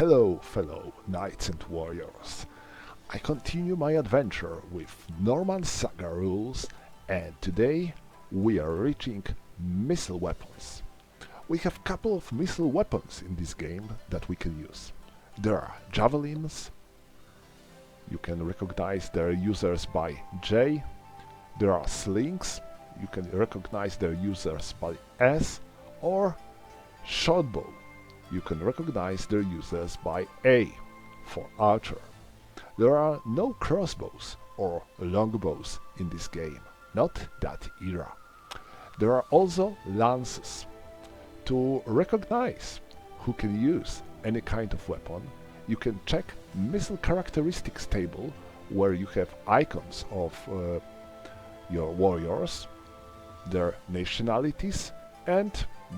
Hello, fellow knights and warriors. I continue my adventure with Norman Saga rules, and today we are reaching missile weapons. We have a couple of missile weapons in this game that we can use. There are javelins. You can recognize their users by J. There are slings. You can recognize their users by S, or shortbow. You can recognize their users by A for archer. There are no crossbows or longbows in this game, not that era. There are also lances. To recognize who can use any kind of weapon, you can check missile characteristics table where you have icons of your warriors, their nationalities and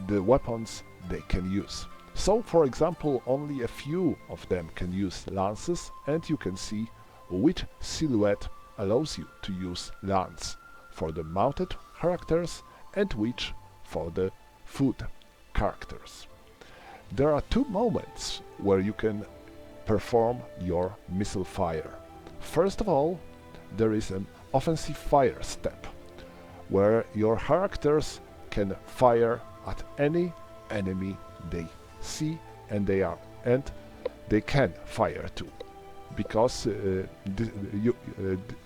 the weapons they can use. So, for example, only a few of them can use lances, and you can see which silhouette allows you to use lance for the mounted characters and which for the foot characters. There are two moments where you can perform your missile fire. First of all, there is an offensive fire step, where your characters can fire at any enemy they see, and they can fire too, because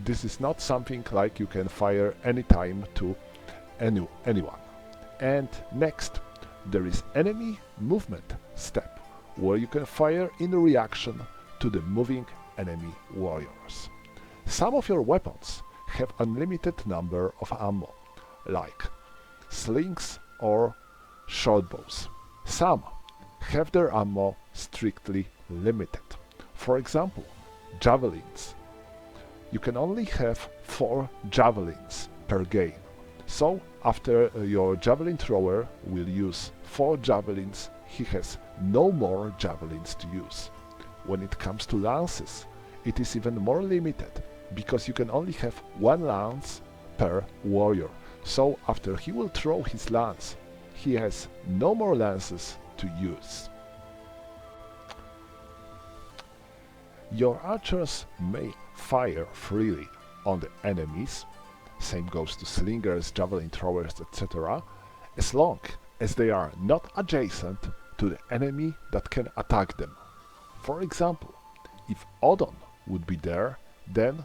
this is not something like you can fire anytime to anyone. And next, there is enemy movement step, where you can fire in reaction to the moving enemy warriors. Some of your weapons have unlimited number of ammo, like slings or shortbows. Some have their ammo strictly limited. For example, javelins. You can only have 4 javelins per game. So, after your javelin thrower will use 4 javelins, he has no more javelins to use. When it comes to lances, it is even more limited, because you can only have 1 lance per warrior. So, after he will throw his lance, he has no more lances to use. Your archers may fire freely on the enemies, same goes to slingers, javelin throwers, etc., as long as they are not adjacent to the enemy that can attack them. For example, if Odon would be there, then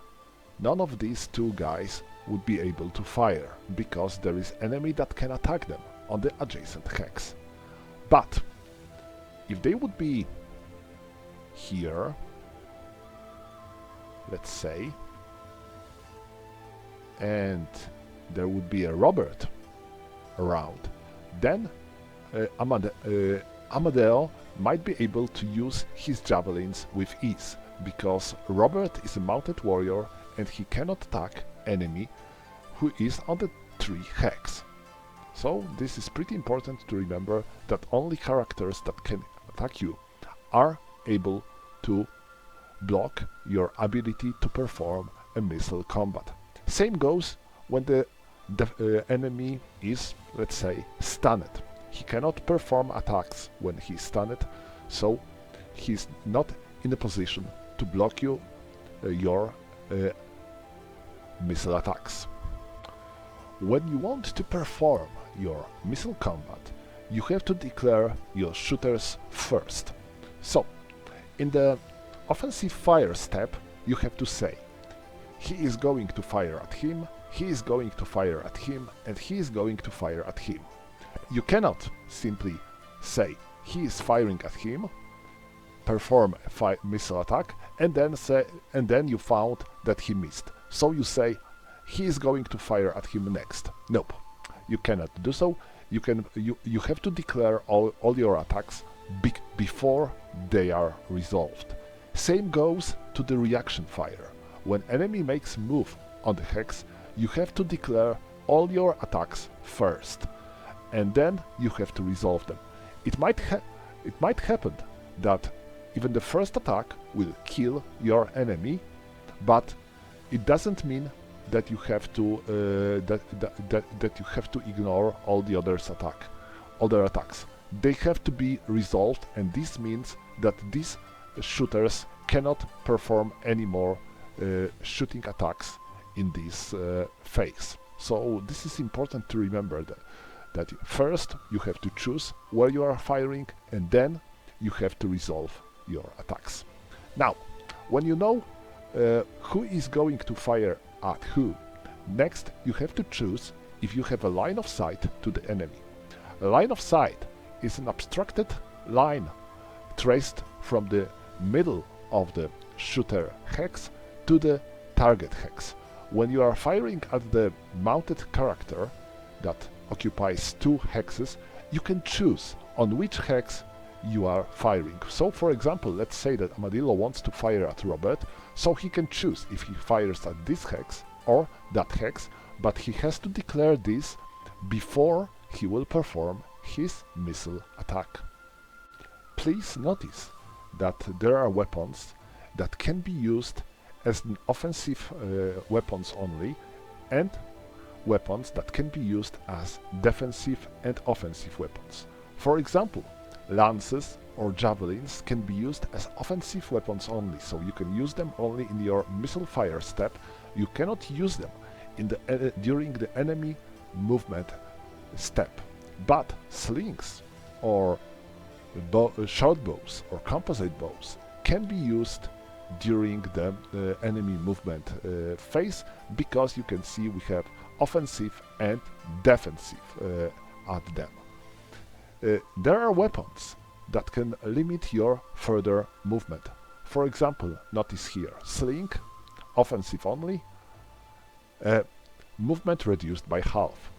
none of these two guys would be able to fire, because there is enemy that can attack them on the adjacent hex. But if they would be here, let's say, and there would be a Robert around, then Amadeo might be able to use his javelins with ease, because Robert is a mounted warrior and he cannot attack enemy who is on the 3 hex. So this is pretty important to remember, that only characters that can attack you are able to block your ability to perform a missile combat. Same goes when the enemy is, let's say, stunned. He cannot perform attacks when he's stunned, so he's not in a position to block you your missile attacks. When you want to perform your missile combat, you have to declare your shooters first. So, in the offensive fire step, you have to say, he is going to fire at him, he is going to fire at him, and he is going to fire at him. You cannot simply say, he is firing at him, perform a missile attack, and then you found that he missed. So you say, he is going to fire at him next. Nope, you cannot do so. You have to declare all your attacks before they are resolved. Same goes to the reaction fire. When enemy makes move on the hex, you have to declare all your attacks first, and then you have to resolve them. It might happen that even the first attack will kill your enemy, but it doesn't mean that you have to that you have to ignore all the other attacks. They have to be resolved, and this means that these shooters cannot perform any more shooting attacks in this phase. So this is important to remember that first you have to choose where you are firing, and then you have to resolve your attacks. Now, when you know who is going to fire at who, next you have to choose if you have a line of sight to the enemy. A line of sight is an abstracted line traced from the middle of the shooter hex to the target hex. When you are firing at the mounted character that occupies 2 hexes, you can choose on which hex you are firing. So for example, let's say that Amadillo wants to fire at Robert, so he can choose if he fires at this hex or that hex, but he has to declare this before he will perform his missile attack. Please notice that there are weapons that can be used as an offensive weapons only, and weapons that can be used as defensive and offensive weapons. For example, lances or javelins can be used as offensive weapons only, so you can use them only in your missile fire step. You cannot use them in the during the enemy movement step. But slings or short bows or composite bows can be used during the enemy movement phase, because you can see we have offensive and defensive at them. There are weapons that can limit your further movement. For example, notice here, sling, offensive only, movement reduced by half.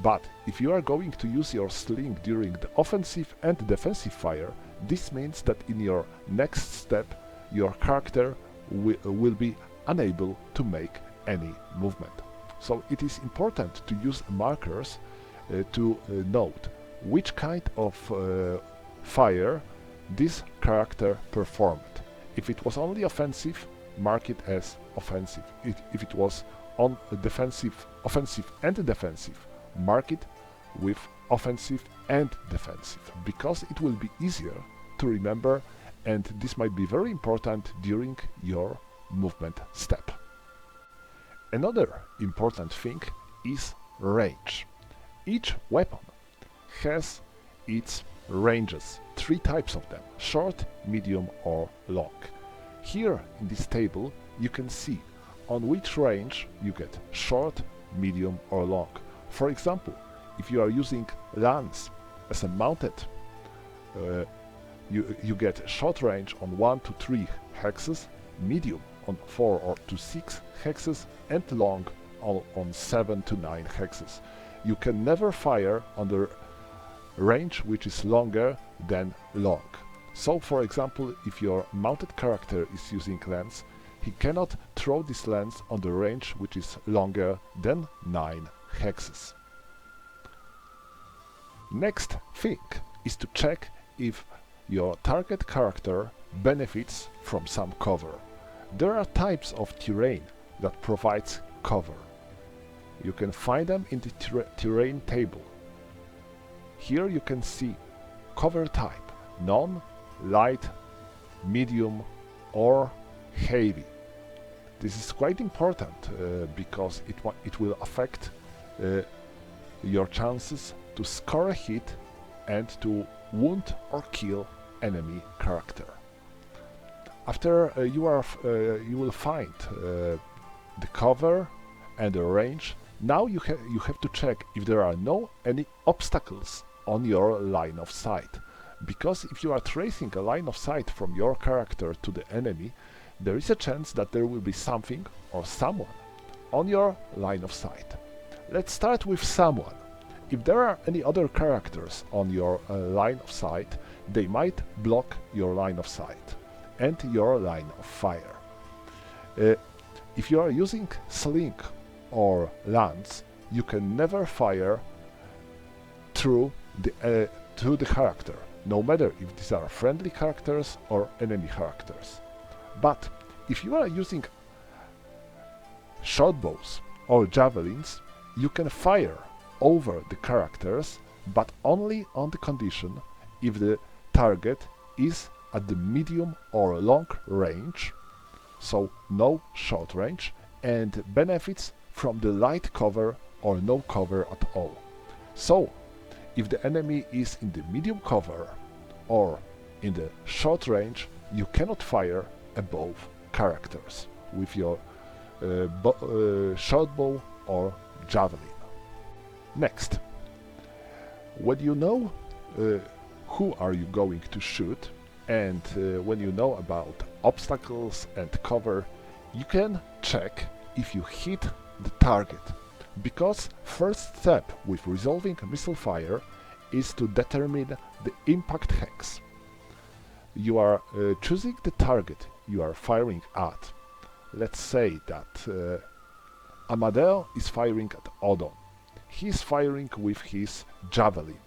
But if you are going to use your sling during the offensive and defensive fire, this means that in your next step your character will be unable to make any movement. So it is important to use markers to note which kind of fire this character performed. If it was only offensive, mark it as offensive. If it was on defensive, offensive and defensive, mark it with offensive and defensive, because it will be easier to remember, and this might be very important during your movement step. Another important thing is range. Each weapon has its ranges, 3 types of them: short, medium or long. Here in this table you can see on which range you get short, medium or long. For example, if you are using lance as a mounted, you get short range on 1 to 3 hexes, medium on 4 to 6 hexes, and long on 7 to 9 hexes. You can never fire on the range which is longer than long. So for example, if your mounted character is using lance, he cannot throw this lance on the range which is longer than 9 hexes. Next thing is to check if your target character benefits from some cover. There are types of terrain that provides cover. You can find them in the terrain table. Here you can see cover type: none, light, medium or heavy. This is quite important because it will affect your chances to score a hit and to wound or kill enemy character. After you will find the cover and the range. Now you have to check if there are any obstacles on your line of sight, because if you are tracing a line of sight from your character to the enemy, there is a chance that there will be something or someone on your line of sight. Let's start with someone. If there are any other characters on your line of sight, they might block your line of sight and your line of fire. If you are using sling or lance, you can never fire through the character, no matter if these are friendly characters or enemy characters. But if you are using short bows or javelins, you can fire over the characters, but only on the condition if the target is at the medium or long range, so no short range, and benefits from the light cover or no cover at all. So, if the enemy is in the medium cover or in the short range, you cannot fire above characters with your short bow or javelin. Next, when you know who are you going to shoot, and when you know about obstacles and cover, you can check if you hit the target. Because first step with resolving missile fire is to determine the impact hex. You are choosing the target you are firing at. Let's say that Amadeo is firing at Odon. He's firing with his javelin,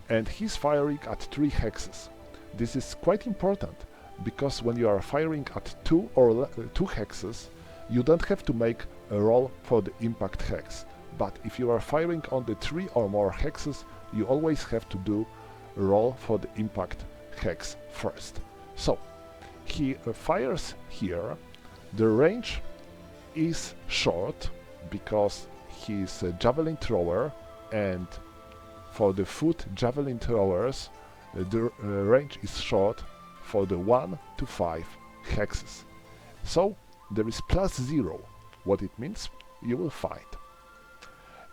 and he's firing at 3 hexes. This is quite important, because when you are firing at 2 hexes, you don't have to make a roll for the impact hex. But if you are firing on the 3 or more hexes, you always have to do a roll for the impact hex first. So, he fires here. The range is short, because he is a javelin thrower, and for the foot javelin throwers, the range is short for the 1 to 5 hexes. So, there is +0. What it means, you will find.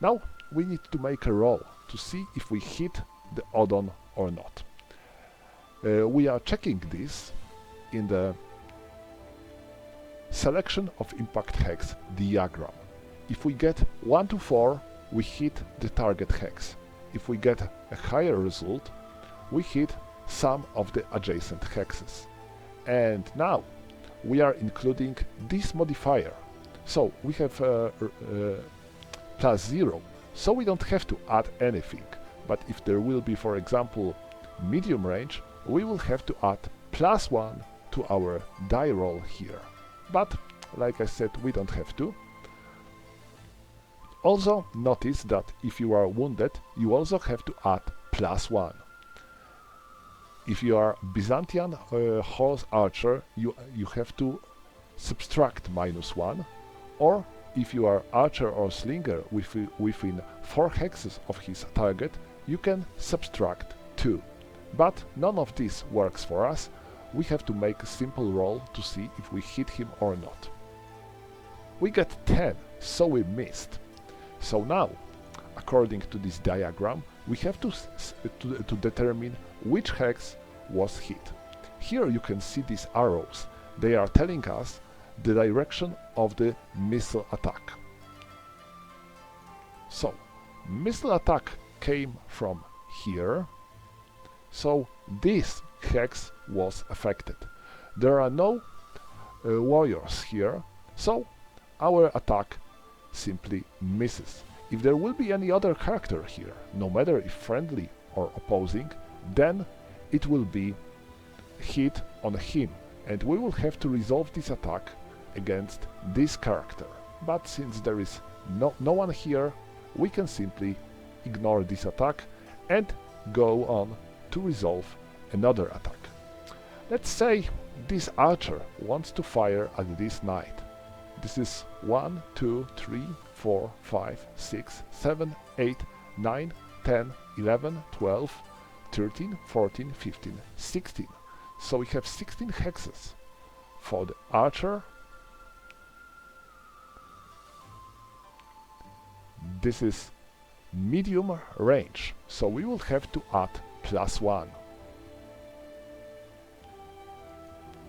Now we need to make a roll to see if we hit the Odon or not. We are checking this in the selection of impact hex diagram. If we get 1 to 4, we hit the target hex. If we get a higher result, we hit some of the adjacent hexes. And now we are including this modifier. So we have +0, so we don't have to add anything. But if there will be, for example, medium range, we will have to add +1 to our die roll here. But, like I said, we don't have to. Also notice that if you are wounded, you also have to add +1. If you are Byzantine horse archer, you have to subtract -1, or if you are archer or slinger within 4 hexes of his target, you can subtract 2. But none of this works for us. We have to make a simple roll to see if we hit him or not. We get 10, so we missed. So now, according to this diagram, we have to determine which hex was hit. Here you can see these arrows. They are telling us the direction of the missile attack. So, missile attack came from here. So this hex was affected. There are no warriors here, so our attack simply misses. If there will be any other character here, no matter if friendly or opposing, then it will be hit on him, and we will have to resolve this attack against this character. But since there is no one here, we can simply ignore this attack and go on to resolve another attack. Let's say this archer wants to fire at this knight. This is 1, 2, 3, 4, 5, 6, 7, 8, 9, 10, 11, 12, 13, 14, 15, 16. So we have 16 hexes for the archer. This is medium range, so we will have to add +1.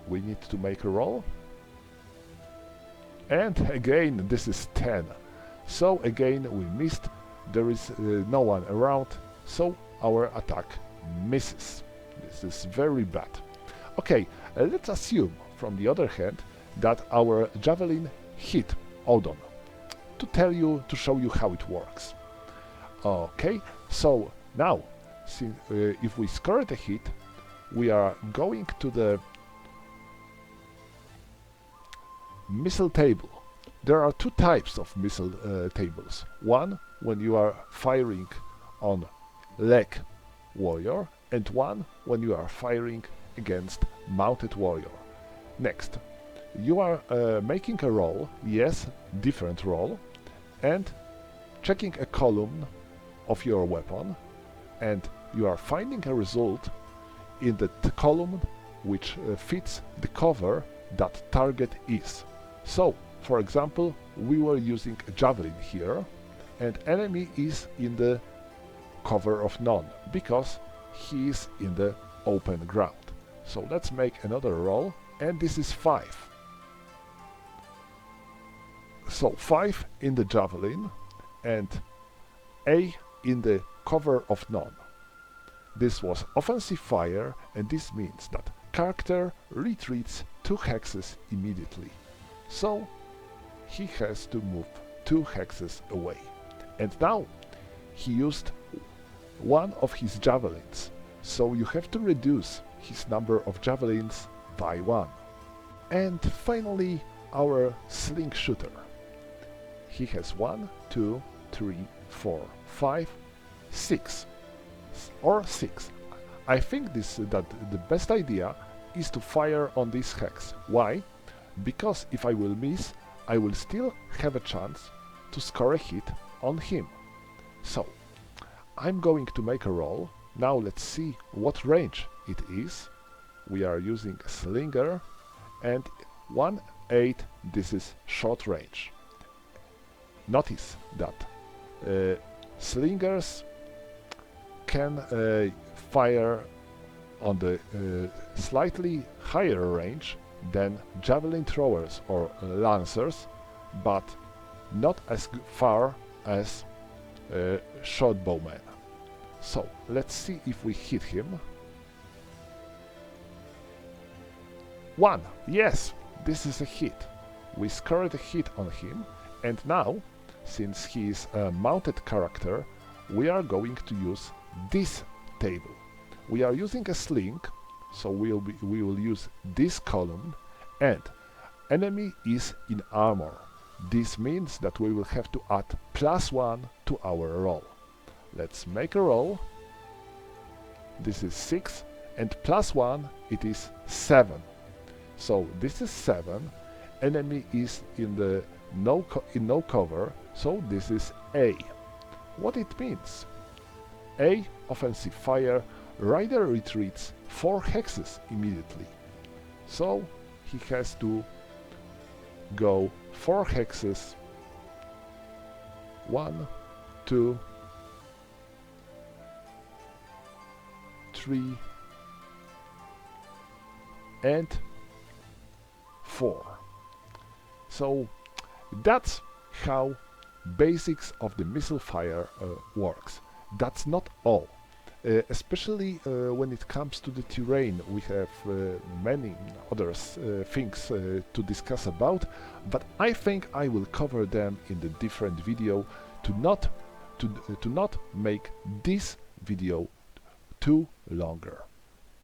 We need to make a roll. And again, this is 10. So again, we missed. There is no one around, so our attack misses. This is very bad. Okay, let's assume, from the other hand, that our javelin hit Odon. To show you how it works. Okay, so now, if we score the hit, we are going to the missile table. There are 2 types of missile tables. One when you are firing on leg warrior, and one when you are firing against mounted warrior. Next, you are making a roll, yes, different roll, and checking a column of your weapon, and you are finding a result in the column which fits the cover that target is. So, for example, we were using a javelin here, and enemy is in the cover of none, because he is in the open ground. So let's make another roll, and this is 5. So 5 in the javelin, and A in the cover of none. This was offensive fire, and this means that character retreats 2 hexes immediately. So he has to move 2 hexes away. And now he used one of his javelins, so you have to reduce his number of javelins by 1. And finally, our sling shooter. He has 1, 2, 3, 4, 5, 6. Or 6. I think that the best idea is to fire on this hex. Why? Because if I will miss, I will still have a chance to score a hit on him. So, I'm going to make a roll. Now let's see what range it is. We are using a slinger, and 1-8, this is short range. Notice that slingers can fire on the slightly higher range than javelin throwers or lancers, but not as far as short bowmen. So let's see if we hit him. 1! Yes, this is a hit. We scored a hit on him, and now, since he is a mounted character, we are going to use this table. We are using a sling, so we will use this column, and enemy is in armor. This means that we will have to add +1 to our roll. Let's make a roll. This is 6, and +1, it is 7. So this is 7. Enemy is in the no cover, so this is A. What it means? A, offensive fire, rider retreats 4 hexes immediately. So he has to go 4 hexes. 1, 2, 3, and 4. So that's how basics of the missile fire works. That's not all. Especially when it comes to the terrain, we have many other things to discuss about, but I think I will cover them in the different video to not make this video too longer.